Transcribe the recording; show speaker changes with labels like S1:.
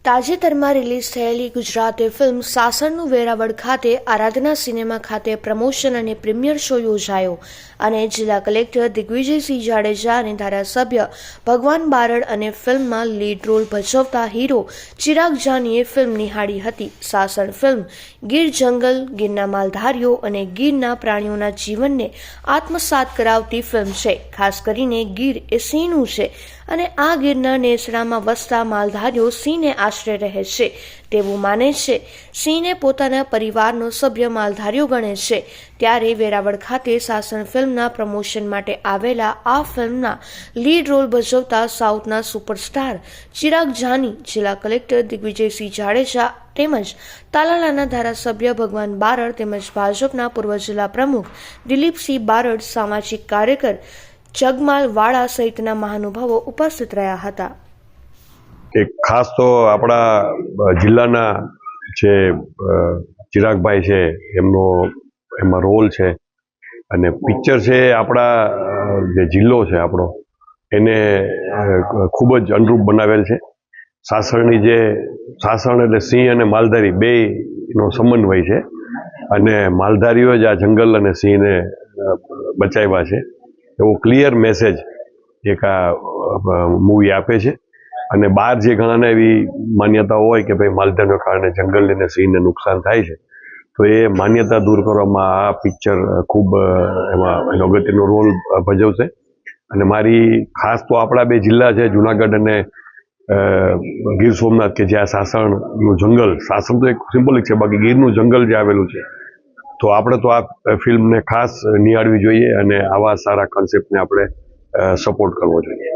S1: તાજેતરમાં રિલીઝ થયેલી ગુજરાતી ફિલ્મ સાસણનું વેરાવળ ખાતે આરાધના સિનેમા ખાતે પ્રમોશન અને પ્રીમિયર શો યોજાયો અને જિલ્લા કલેક્ટર દિગ્વિજયસિંહ જાડેજા અને ધારાસભ્ય ભગવાન બારડ અને ફિલ્મમાં લીડ રોલ ભજવતા હીરો ચિરાગ જાનીએ ફિલ્મ નિહાળી હતી. સાસણ ફિલ્મ ગીર જંગલ, ગીરના માલધારીઓ અને ગીરના પ્રાણીઓના જીવનને આત્મસાત કરાવતી ફિલ્મ છે. ખાસ કરીને ગીર એ સિંહનું છે અને આ ગીરના નેસડામાં વસતા માલધારીઓ સિંહને આશરે રહે છે તેવું માને છે. સિંહને પોતાના પરિવારનો સભ્ય માલધારીઓ ગણે છે. ત્યારે વેરાવળ ખાતે સાસણ ફિલ્મના પ્રમોશન માટે આવેલા આ ફિલ્મના લીડ રોલ ભજવતા સાઉથના સુપરસ્ટાર ચિરાગ જાની, જિલ્લા કલેક્ટર દિગ્વિજયસિંહ જાડેજા તેમજ તાલાલાના ધારાસભ્ય ભગવાન બારડ તેમજ ભાજપના પૂર્વ જિલ્લા પ્રમુખ દિલીપસિંહ બારડ, સામાજિક કાર્યકર જગમાલ વાળા સહિતના મહાનુભાવો ઉપસ્થિત રહ્યા હતા.
S2: કે ખાસ તો આપણા જિલ્લાના જે ચિરાગભાઈ છે એમાં રોલ છે અને પિક્ચર છે આપણા જે જિલ્લો છે આપણો એને ખૂબ જ અનુરૂપ બનાવેલ છે. સાસણ એટલે સિંહ અને માલધારી બેયનો સમન્વય છે અને માલધારીઓ જ આ જંગલ અને સિંહને બચાવ્યા છે એવો ક્લિયર મેસેજ એક આ મૂવી આપે છે. અને બહાર જે ઘણાને એવી માન્યતાઓ હોય કે ભાઈ માલધારીને કારણે જંગલ અને સિંહને નુકસાન થાય છે, તો એ માન્યતા દૂર કરવામાં આ પિક્ચર ખૂબ એમાં એનો અગત્યનો રોલ ભજવશે. અને મારી ખાસ તો આપણા બે જિલ્લા છે જુનાગઢ અને ગીર સોમનાથ કે જ્યાં સાસણનું જંગલ, સાસણ તો એક સિમ્બોલિક છે, બાકી ગીરનું જંગલ જે આવેલું છે, તો આપણે તો આ ફિલ્મને ખાસ નિહાળવી જોઈએ અને આવા સારા કોન્સેપ્ટને આપણે સપોર્ટ કરવો જોઈએ.